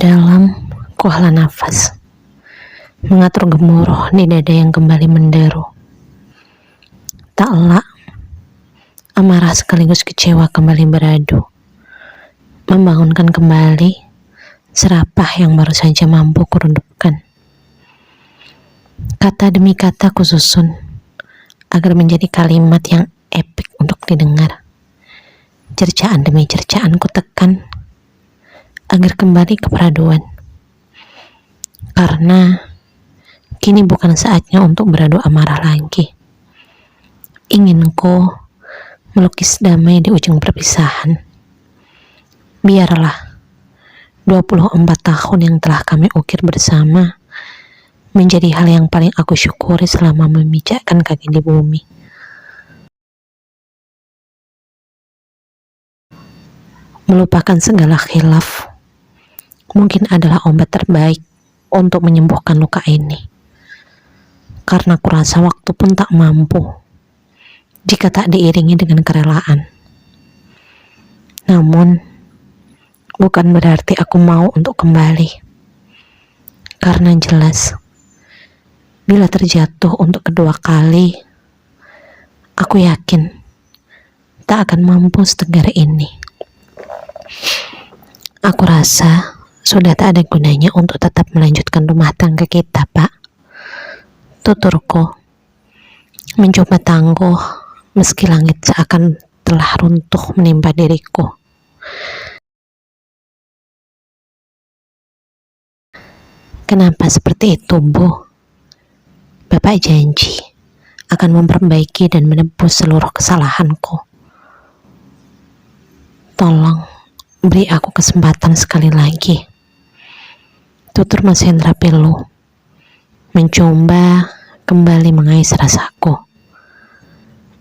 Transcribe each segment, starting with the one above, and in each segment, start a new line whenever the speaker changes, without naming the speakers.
dalam, kuhela nafas, mengatur gemuruh di dada yang kembali menderu. Tak elak, amarah sekaligus kecewa kembali beradu, membangunkan kembali serapah yang baru saja mampu kurundupkan. Kata demi kata kususun agar menjadi kalimat yang epik untuk didengar. Cercaan demi cercaan kutekan agar kembali ke peraduan. Karena kini bukan saatnya untuk beradu amarah lagi. Inginku melukis damai di ujung perpisahan. Biarlah 24 tahun yang telah kami ukir bersama menjadi hal yang paling aku syukuri selama memijakkan kaki di bumi. Melupakan segala khilaf mungkin adalah obat terbaik untuk menyembuhkan luka ini. Karena kurasa waktu pun tak mampu jika tak diiringi dengan kerelaan. Namun, bukan berarti aku mau untuk kembali. Karena jelas, bila terjatuh untuk kedua kali, aku yakin tak akan mampu setegar ini. Aku rasa sudah tak ada gunanya untuk tetap melanjutkan rumah tangga kita, Pak. Tuturku mencoba tangguh meski langit seakan telah runtuh menimpa diriku. Kenapa seperti itu, Bu? Bapak janji akan memperbaiki dan menebus seluruh kesalahanku. Tolong beri aku kesempatan sekali lagi. Tutur Mas Hendra Pilu, mencoba kembali mengais rasaku.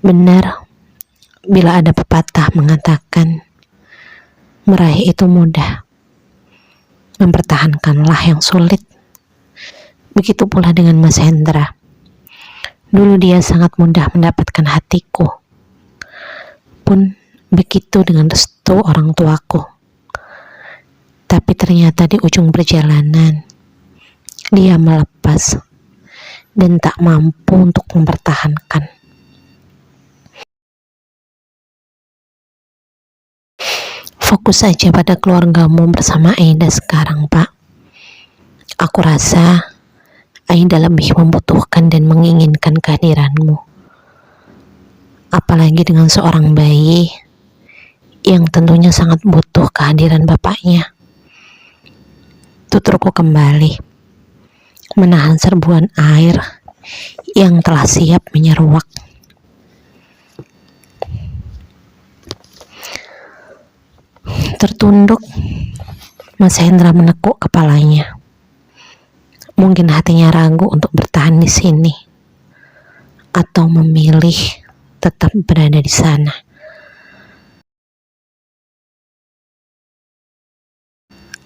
Benar, bila ada pepatah mengatakan meraih itu mudah, mempertahankanlah yang sulit. Begitu pula dengan Mas Hendra. Dulu dia sangat mudah mendapatkan hatiku. Pun begitu dengan restu orang tuaku. Tapi ternyata di ujung perjalanan, dia melepas dan tak mampu untuk mempertahankan. Fokus saja pada keluargamu bersama Aida sekarang, Pak. Aku rasa Aida lebih membutuhkan dan menginginkan kehadiranmu. Apalagi dengan seorang bayi yang tentunya sangat butuh kehadiran bapaknya. Tuturku kembali menahan serbuan air yang telah siap menyeruak. Tertunduk, Mas Hendra menekuk kepalanya. Mungkin hatinya ragu untuk bertahan di sini atau memilih tetap berada di sana.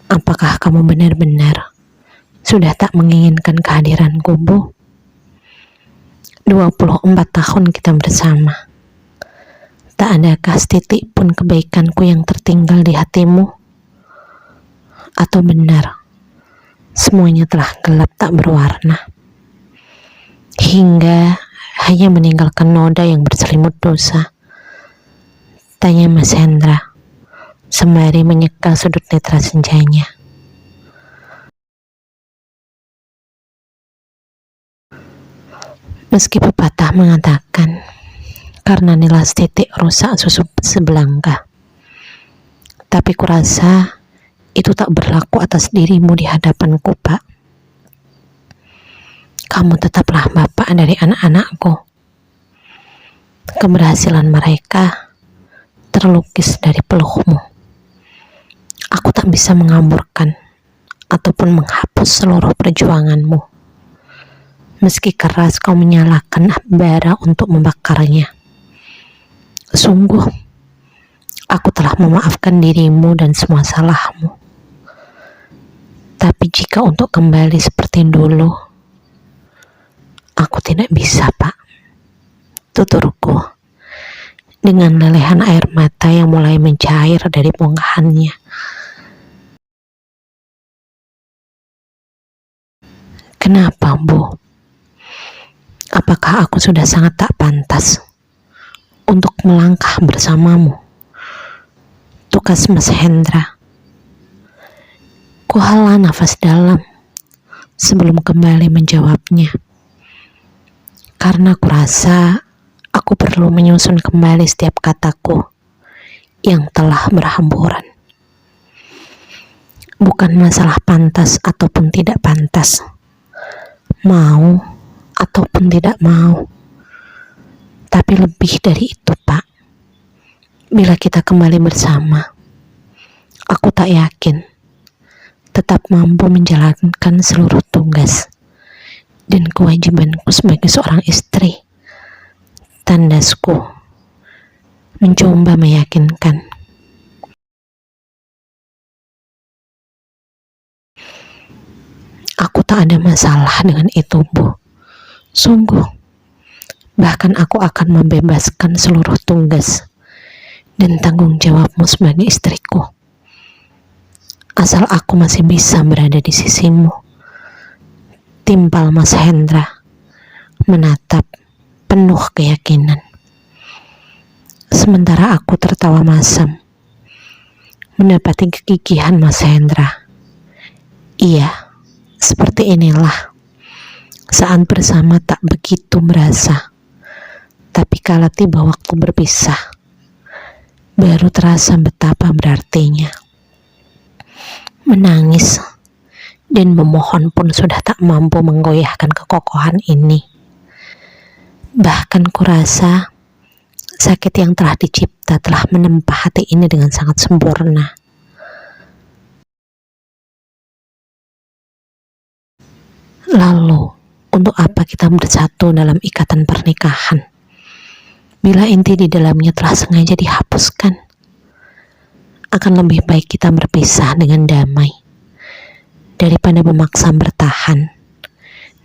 Apakah kamu benar-benar sudah tak menginginkan kehadiranku, Bu? 24 tahun kita bersama. Tak adakah setitik pun kebaikanku yang tertinggal di hatimu? Atau benar, semuanya telah gelap tak berwarna? Hingga hanya meninggalkan noda yang berselimut dosa? Tanya Mas Hendra sembari menyeka sudut netra senjanya. Meski pepatah mengatakan karena nilas titik rusak susu sebelangkah, tapi kurasa itu tak berlaku atas dirimu di hadapanku, Pak. Kamu tetaplah bapak dari anak-anakku. Keberhasilan mereka terlukis dari peluhmu. Aku tak bisa mengamburkan ataupun menghapus seluruh perjuanganmu. Meski keras kau menyalakan bara untuk membakarnya. Sungguh, aku telah memaafkan dirimu dan semua salahmu. Tapi jika untuk kembali seperti dulu, aku tidak bisa, Pak. Tuturku, dengan lelehan air mata yang mulai mencair dari bongkahannya. Kenapa, Bu? Apakah aku sudah sangat tak pantas untuk melangkah bersamamu? Tukas Mas Hendra. Kuhala nafas dalam sebelum kembali menjawabnya. Karena kurasa aku perlu menyusun kembali setiap kataku yang telah berhamburan. Bukan masalah pantas ataupun tidak pantas, mau ataupun tidak mau, tapi lebih dari itu, Pak. Bila kita kembali bersama, aku tak yakin tetap mampu menjalankan seluruh tugas dan kewajibanku sebagai seorang istri. Tandasku mencoba meyakinkan. Aku tak ada masalah dengan itu, Bu. Sungguh. Bahkan aku akan membebaskan seluruh tugas dan tanggung jawabmu sebagai istriku. Asal aku masih bisa berada di sisimu. Timpal Mas Hendra menatap penuh keyakinan. Sementara aku tertawa masam mendapati kegigihan Mas Hendra. Iya, seperti inilah saat bersama tak begitu berasa, tapi kala tiba waktu berpisah, baru terasa betapa berartinya. Menangis dan memohon pun sudah tak mampu menggoyahkan kekokohan ini. Bahkan kurasa sakit yang telah dicipta telah menempa hati ini dengan sangat sempurna. Lalu, untuk apa kita bersatu dalam ikatan pernikahan, bila inti di dalamnya telah sengaja dihapuskan? Akan lebih baik kita berpisah dengan damai, daripada memaksa bertahan,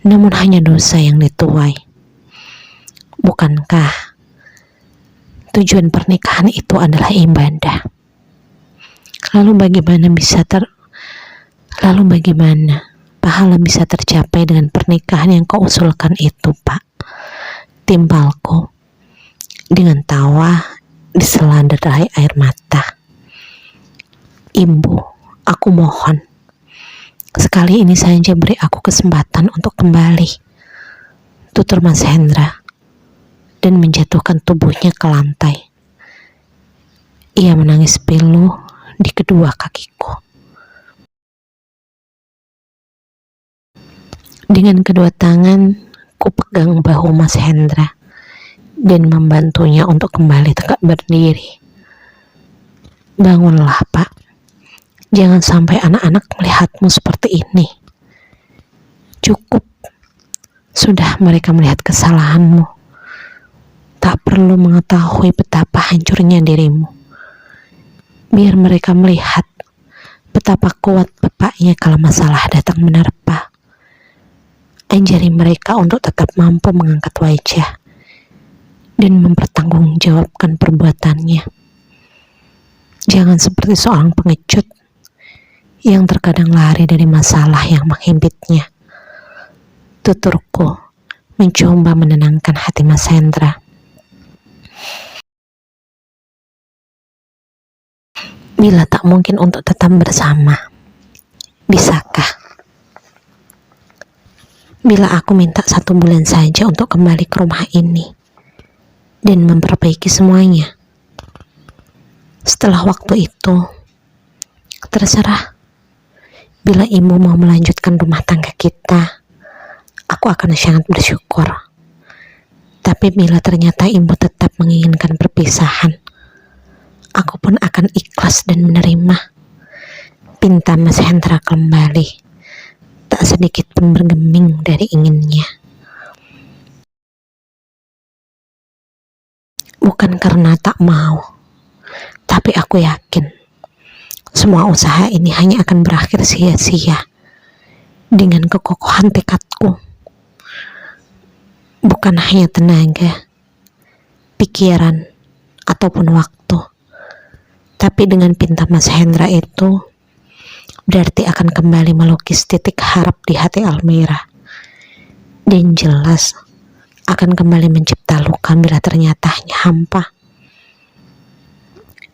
namun hanya dosa yang dituai. Bukankah tujuan pernikahan itu adalah ibadah? Lalu bagaimana pahala bisa tercapai dengan pernikahan yang kau usulkan itu, Pak? Timpalku dengan tawa disela derai air mata. Ibu, aku mohon, sekali ini saja beri aku kesempatan untuk kembali, tutur Mas Hendra, dan menjatuhkan tubuhnya ke lantai. Ia menangis pilu di kedua kakiku. Dengan kedua tangan, ku pegang bahu Mas Hendra dan membantunya untuk kembali tegak berdiri. Bangunlah, Pak. Jangan sampai anak-anak melihatmu seperti ini. Cukup. Sudah mereka melihat kesalahanmu. Tak perlu mengetahui betapa hancurnya dirimu. Biar mereka melihat betapa kuat bapaknya kalau masalah datang menerpa. Ajari mereka untuk tetap mampu mengangkat wajah dan mempertanggungjawabkan perbuatannya. Jangan seperti seorang pengecut yang terkadang lari dari masalah yang menghimpitnya. Tuturku mencoba menenangkan hati Mas Hendra. Bila tak mungkin untuk tetap bersama, bisakah? Bila aku minta 1 bulan saja untuk kembali ke rumah ini dan memperbaiki semuanya. Setelah waktu itu, terserah. Bila ibu mau melanjutkan rumah tangga kita, aku akan sangat bersyukur. Tapi bila ternyata ibu tetap menginginkan perpisahan, aku pun akan ikhlas dan menerima. Pinta Mas Hendra kembali. Tak sedikit pun bergeming dari inginnya. Bukan karena tak mau, tapi aku yakin semua usaha ini hanya akan berakhir sia-sia dengan kekokohan tekadku. Bukan hanya tenaga, pikiran, ataupun waktu, tapi dengan pinta Mas Hendra itu berarti akan kembali melukis titik harap di hati Almira. dan jelas akan kembali mencipta luka bila ternyata hanya hampa.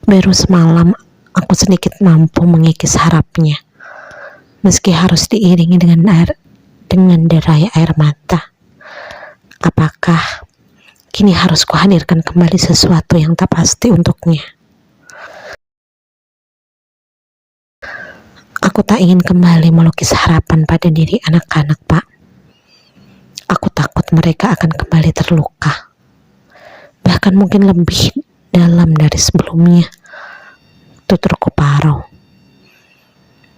Baru semalam aku sedikit mampu mengikis harapnya, meski harus diiringi dengan derai air mata. Apakah kini harus kuhadirkan kembali sesuatu yang tak pasti untuknya? Aku tak ingin kembali melukis harapan pada diri anak-anak, Pak. Aku takut mereka akan kembali terluka, bahkan mungkin lebih dalam dari sebelumnya. Tuturku parau,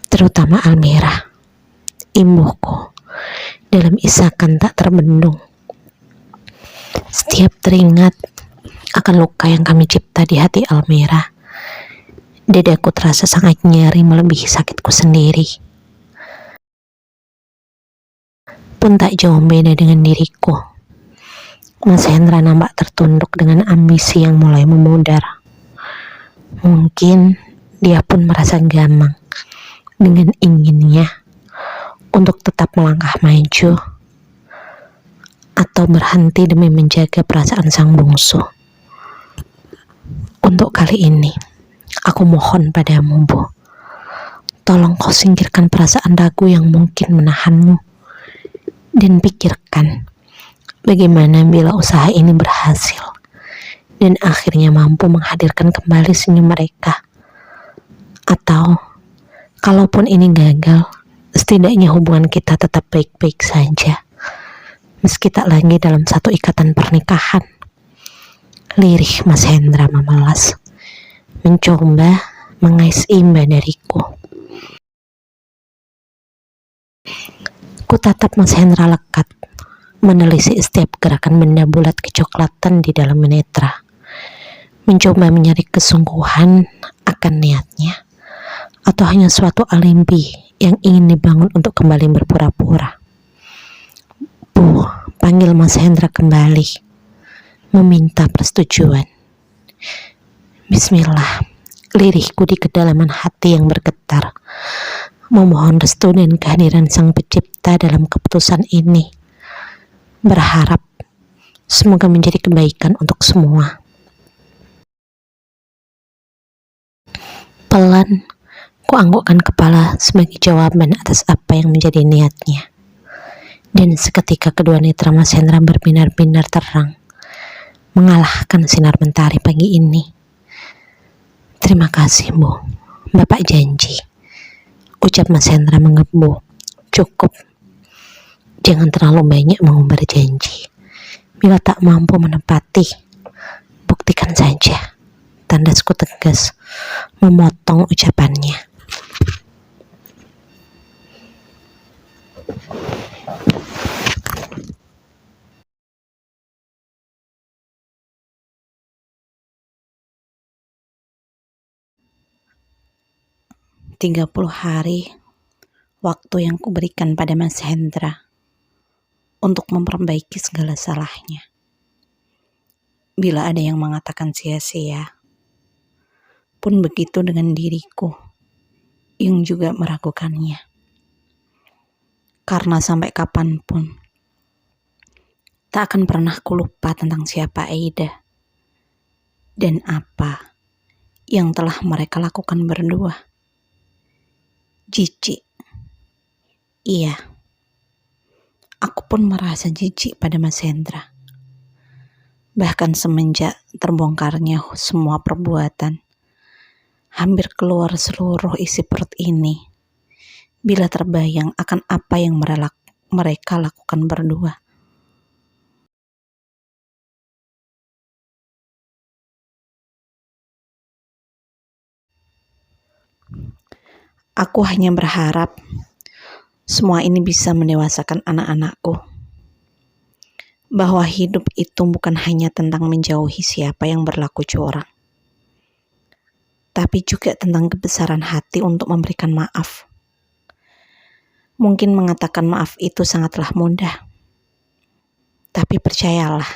terutama Almira, ibuku, dalam isakan tak terbendung. Setiap teringat akan luka yang kami cipta di hati Almira, dadaku terasa sangat nyeri melebihi sakitku sendiri. Pun tak jauh beda dengan diriku. Mas Hendra nampak tertunduk dengan ambisi yang mulai memudar. Mungkin dia pun merasa gamang dengan inginnya untuk tetap melangkah maju atau berhenti demi menjaga perasaan sang bungsu. Untuk kali ini, aku mohon padamu, Bu. Tolong kau singkirkan perasaan ragu yang mungkin menahanmu. Dan pikirkan, bagaimana bila usaha ini berhasil dan akhirnya mampu menghadirkan kembali senyum mereka. Atau, kalaupun ini gagal, setidaknya hubungan kita tetap baik-baik saja, meski tak lagi dalam satu ikatan pernikahan. Lirih Mas Hendra memelas, mencoba mengais imba dariku. Ku tatap Mas Hendra lekat, menelisik setiap gerakan benda bulat kecoklatan di dalam netra, mencoba mencari kesungguhan akan niatnya, atau hanya suatu alibi yang ingin dibangun untuk kembali berpura-pura. Bu, panggil Mas Hendra kembali, meminta persetujuan. Bismillah, lirihku di kedalaman hati yang bergetar, memohon restu dan kehadiran Sang Pencipta dalam keputusan ini. Berharap semoga menjadi kebaikan untuk semua. Pelan, kuanggukkan kepala sebagai jawaban atas apa yang menjadi niatnya. Dan seketika kedua netra Mas Hendra berbinar-binar terang, mengalahkan sinar mentari pagi ini. Terima kasih, Bu. Bapak janji, ucap Mas Hendra menggebu. Cukup. Jangan terlalu banyak mengumbar janji. Bila tak mampu menepati, buktikan saja. Tandasku tegas, memotong ucapannya. "30 hari waktu yang kuberikan pada Mas Hendra untuk memperbaiki segala salahnya. Bila ada yang mengatakan sia-sia, pun begitu dengan diriku yang juga meragukannya. Karena sampai kapanpun, tak akan pernah kulupa tentang siapa Aida dan apa yang telah mereka lakukan berdua. Jijik. Iya, aku pun merasa jijik pada Mas Hendra. Bahkan semenjak terbongkarnya semua perbuatan, hampir keluar seluruh isi perut ini, bila terbayang akan apa yang mereka lakukan berdua. Aku hanya berharap semua ini bisa mendewasakan anak-anakku. Bahwa hidup itu bukan hanya tentang menjauhi siapa yang berlaku curang, tapi juga tentang kebesaran hati untuk memberikan maaf. Mungkin mengatakan maaf itu sangatlah mudah, tapi percayalah,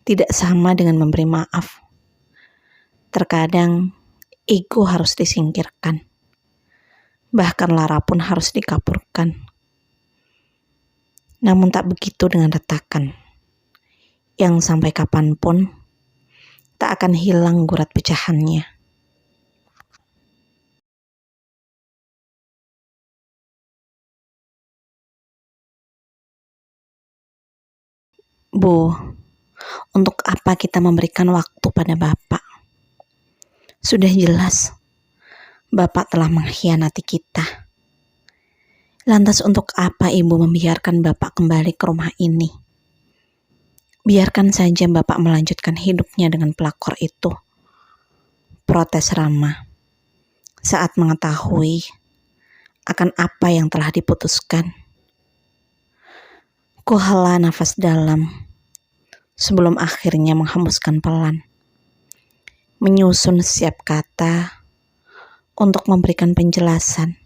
tidak sama dengan memberi maaf. Terkadang ego harus disingkirkan, bahkan lara pun harus dikapurkan. Namun tak begitu dengan retakan, yang sampai kapanpun tak akan hilang gurat pecahannya. Bu, untuk apa kita memberikan waktu pada Bapak? Sudah jelas, Bapak telah mengkhianati kita. Lantas untuk apa Ibu membiarkan Bapak kembali ke rumah ini? Biarkan saja Bapak melanjutkan hidupnya dengan pelakor itu. Protes Rama saat mengetahui akan apa yang telah diputuskan. Kuhela nafas dalam sebelum akhirnya menghembuskan pelan. Menyusun setiap kata untuk memberikan penjelasan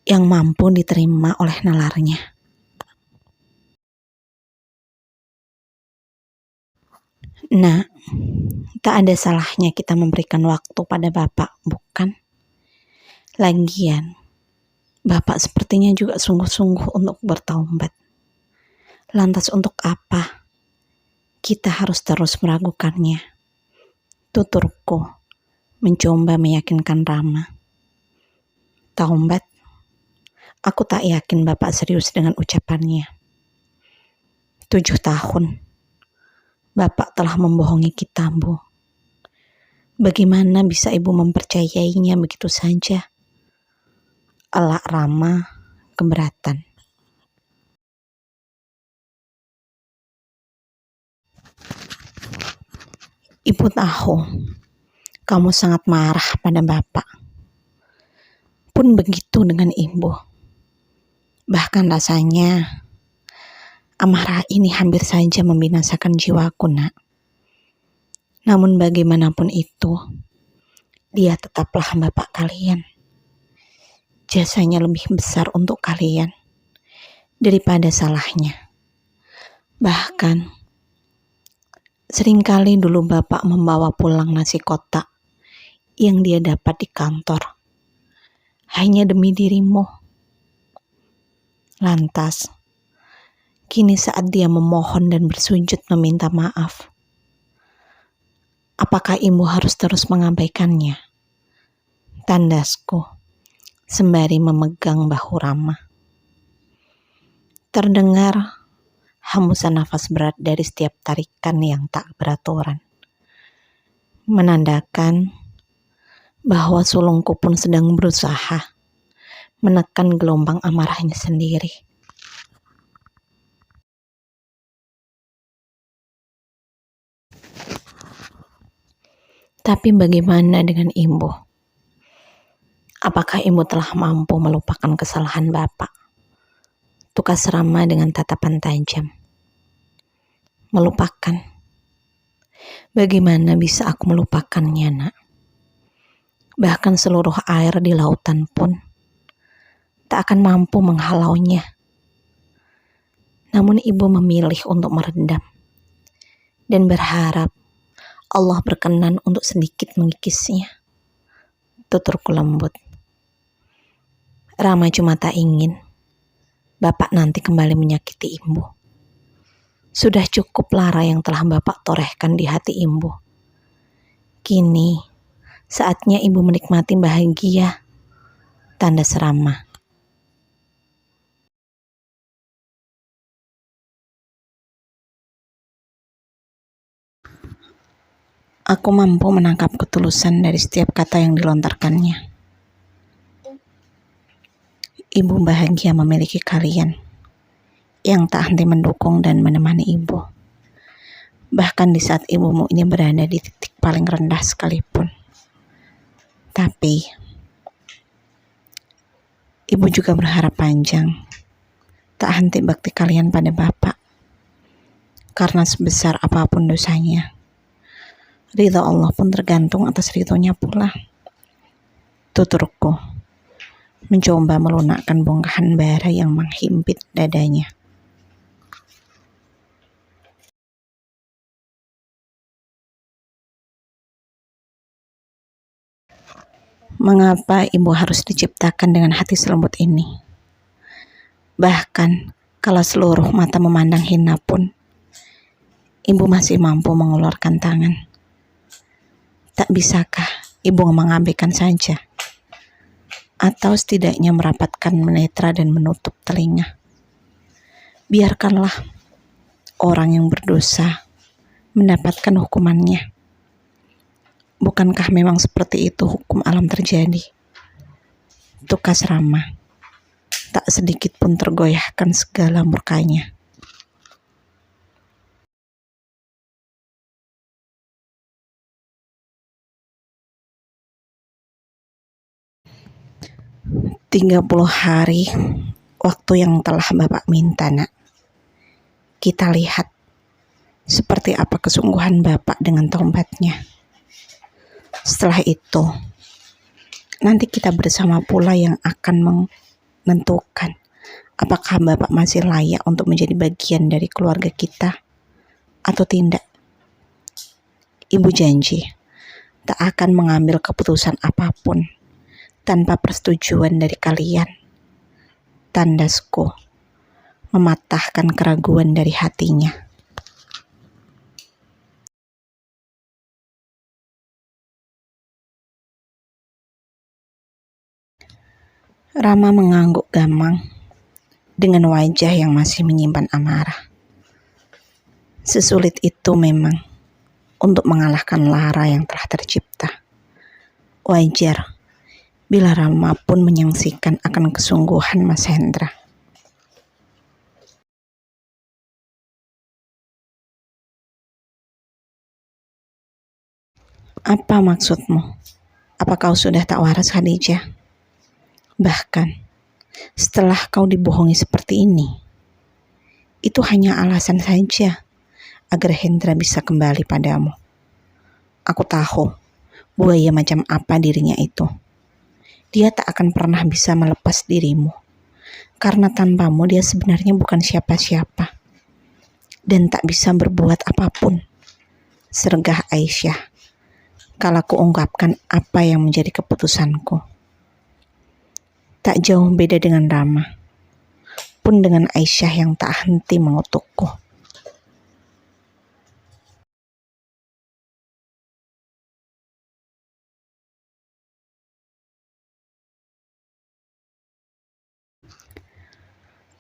yang mampu diterima oleh nalarnya. Nah, tak ada salahnya kita memberikan waktu pada Bapak, bukan? Lagian, Bapak sepertinya juga sungguh-sungguh untuk bertaubat. Lantas untuk apa kita harus terus meragukannya? Tuturku mencoba meyakinkan Rama. Taubat? Aku tak yakin Bapak serius dengan ucapannya. 7 tahun Bapak telah membohongi kita, Bu. Bagaimana bisa Ibu mempercayainya begitu saja? Elak Rama keberatan. Ibu tahu kamu sangat marah pada Bapak. Pun begitu dengan Ibu. Bahkan rasanya amarah ini hampir saja membinasakan jiwaku, Nak. Namun bagaimanapun itu, dia tetaplah Bapak kalian. Jasanya lebih besar untuk kalian daripada salahnya. Bahkan, seringkali dulu Bapak membawa pulang nasi kotak yang dia dapat di kantor hanya demi dirimu. Lantas, kini saat dia memohon dan bersujud meminta maaf, apakah Ibu harus terus mengabaikannya? Tandasku sembari memegang bahu Rama. Terdengar hembusan nafas berat dari setiap tarikan yang tak beraturan, menandakan bahwa sulungku pun sedang berusaha menekan gelombang amarahnya sendiri. Tapi bagaimana dengan Ibu? Apakah Ibu telah mampu melupakan kesalahan Bapak? Tukas Rama dengan tatapan tajam. Melupakan? Bagaimana bisa aku melupakannya, Nak? Bahkan seluruh air di lautan pun tak akan mampu menghalaunya. Namun Ibu memilih untuk meredam dan berharap Allah berkenan untuk sedikit mengikisnya. Tuturku lembut. Rama cuma tak ingin Bapak nanti kembali menyakiti Ibu. Sudah cukup lara yang telah Bapak torehkan di hati Ibu. Kini saatnya Ibu menikmati bahagia. Tanda Rama. Aku mampu menangkap ketulusan dari setiap kata yang dilontarkannya. Ibu bahagia memiliki kalian yang tak henti mendukung dan menemani Ibu. Bahkan di saat ibumu ini berada di titik paling rendah sekalipun. Tapi Ibu juga berharap panjang, tak henti bakti kalian pada Bapak. Karena sebesar apapun dosanya, ridha Allah pun tergantung atas ridhonya pula. Tuturku mencoba melunakkan bongkahan bara yang menghimpit dadanya. Mengapa Ibu harus diciptakan dengan hati selembut ini? Bahkan
Kala seluruh mata memandang hina pun, ibu masih mampu mengulurkan tangan. Tak bisakah ibu mengabaikan saja? Atau setidaknya merapatkan netra dan menutup telinga? Biarkanlah orang yang berdosa mendapatkan hukumannya. Bukankah memang seperti itu hukum alam terjadi? Tukas Rama tak sedikit pun tergoyahkan segala murkanya. "30 hari waktu yang telah Bapak minta, Nak. Kita lihat seperti apa kesungguhan Bapak dengan taubatnya. Setelah itu, nanti kita bersama pula yang akan menentukan apakah Bapak masih layak untuk menjadi bagian dari keluarga kita atau tidak. Ibu janji tak akan mengambil keputusan apapun tanpa persetujuan dari kalian." Tandasku mematahkan keraguan dari hatinya. Rama mengangguk gamang dengan wajah yang masih menyimpan amarah. Sesulit itu memang untuk mengalahkan lara yang telah tercipta. Wajar bila Rama pun menyaksikan akan kesungguhan Mas Hendra. "Apa maksudmu? Apa kau sudah tak waras, Khadijah? Bahkan setelah kau dibohongi seperti ini, itu hanya alasan saja agar Hendra bisa kembali padamu. Aku tahu buaya macam apa dirinya itu. Dia tak akan pernah bisa melepas dirimu, karena tanpamu dia sebenarnya bukan siapa-siapa dan tak bisa berbuat apapun," sergah Aisyah kala kuungkapkan apa yang menjadi keputusanku. Tak jauh beda dengan Rama, pun dengan Aisyah yang tak henti mengutukku.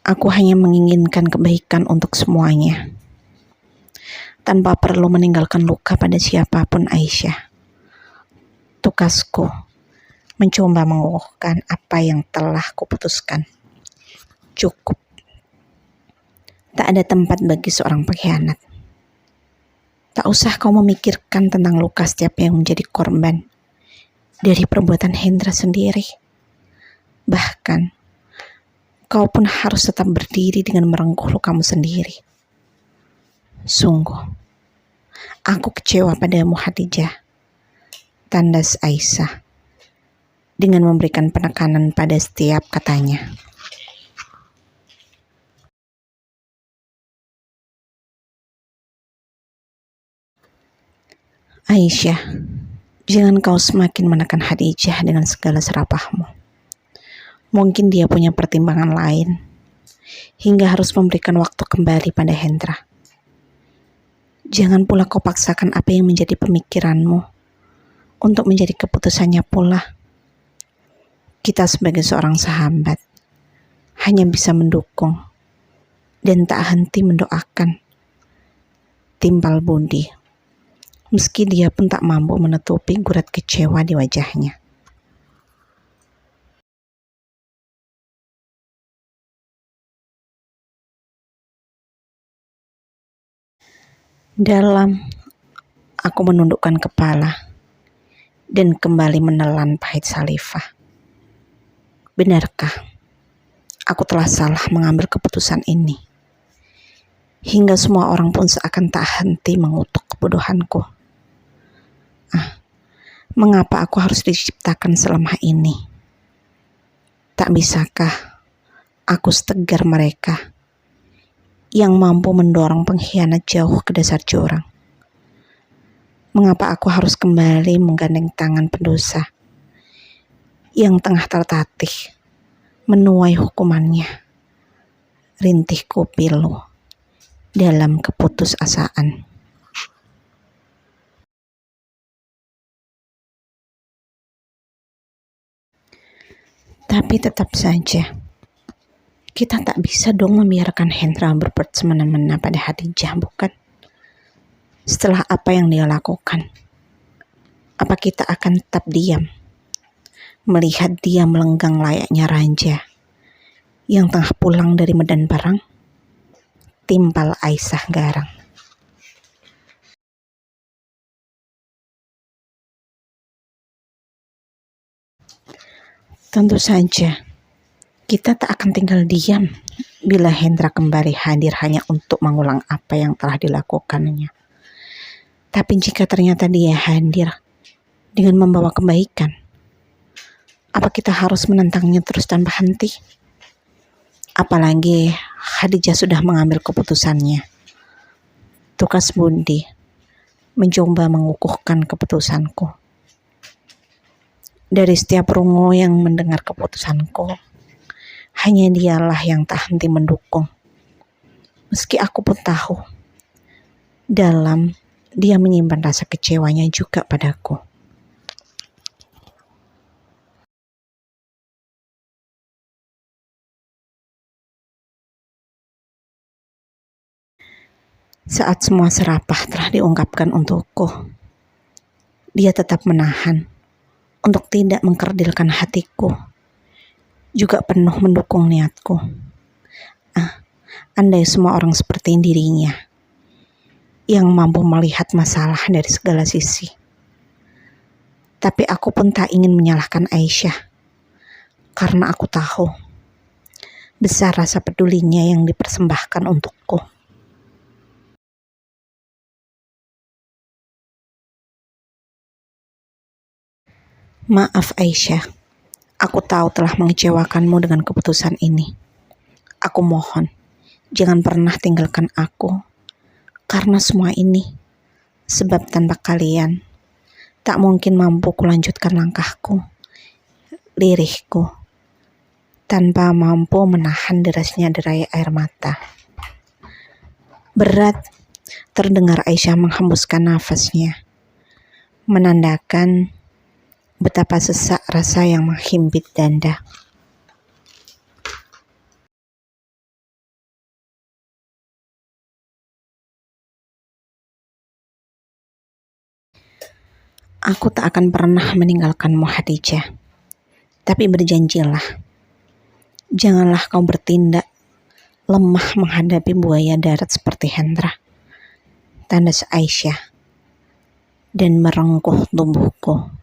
Aku hanya menginginkan kebaikan untuk semuanya, tanpa perlu meninggalkan luka pada siapapun, Aisyah. Tugasku mencoba mengukuhkan apa yang telah kuputuskan. Cukup. Tak ada tempat bagi seorang pengkhianat. Tak usah kau memikirkan tentang luka setiap yang menjadi korban dari perbuatan Hendra sendiri. Bahkan, kau pun harus tetap berdiri dengan merengkuh lukamu sendiri. Sungguh, aku kecewa padamu, Khadijah, tandas Aisyah dengan memberikan penekanan pada setiap katanya. "Aisyah, jangan kau semakin menekan Khadijah dengan segala serapahmu. Mungkin dia punya pertimbangan lain, hingga harus memberikan waktu kembali pada Hendra. Jangan pula kau paksakan apa yang menjadi pemikiranmu untuk menjadi keputusannya pula. Kita sebagai seorang sahabat hanya bisa mendukung dan tak henti mendoakan timbal budi, meski dia pun tak mampu menutupi gurat kecewa di wajahnya." Dalam aku menundukkan kepala dan kembali menelan pahit salifah. Benarkah aku telah salah mengambil keputusan ini? Hingga semua orang pun seakan tak henti mengutuk kebodohanku. Mengapa aku harus diciptakan selemah ini? Tak bisakah aku setegar mereka yang mampu mendorong pengkhianat jauh ke dasar jurang? Mengapa aku harus kembali menggandeng tangan pendosa yang tengah tertatih menuai hukumannya rintihku pilu dalam keputusasaan. Tapi tetap saja, kita tak bisa dong membiarkan Hendra berbuat semena-mena pada Khadijah, bukan? Setelah apa yang dia lakukan, apa kita akan tetap diam melihat dia melenggang layaknya raja yang tengah pulang dari medan perang? Timpal Aisyah garang. Tentu saja, kita tak akan tinggal diam bila Hendra kembali hadir hanya untuk mengulang apa yang telah dilakukannya. Tapi jika ternyata dia hadir dengan membawa kebaikan, apa kita harus menentangnya terus tanpa henti? Apalagi Khadijah sudah mengambil keputusannya. Tugas Budi mencoba mengukuhkan keputusanku. Dari setiap rungo yang mendengar keputusanku, hanya dialah yang tak henti mendukung. Meski aku pun tahu, dalam dia menyimpan rasa kecewanya juga padaku. Saat semua serapah telah diungkapkan untukku, dia tetap menahan untuk tidak mengkerdilkan hatiku, juga penuh mendukung niatku. Andai semua orang seperti dirinya, yang mampu melihat masalah dari segala sisi. Tapi aku pun tak ingin menyalahkan Aisyah, karena aku tahu besar rasa pedulinya yang dipersembahkan untukku. Maaf Aisyah, aku tahu telah mengecewakanmu dengan keputusan ini. Aku mohon, jangan pernah tinggalkan aku, karena semua ini, sebab tanpa kalian, tak mungkin mampu kulanjutkan langkahku, lirihku, tanpa mampu menahan derasnya derai air mata. Berat terdengar Aisyah menghembuskan nafasnya, menandakan betapa sesak rasa yang menghimpit dada. Aku tak akan pernah meninggalkanmu Khadijah. Tapi berjanjilah, janganlah kau bertindak lemah menghadapi buaya darat seperti Hendra, tandas Aisyah, dan merengkuh tubuhku.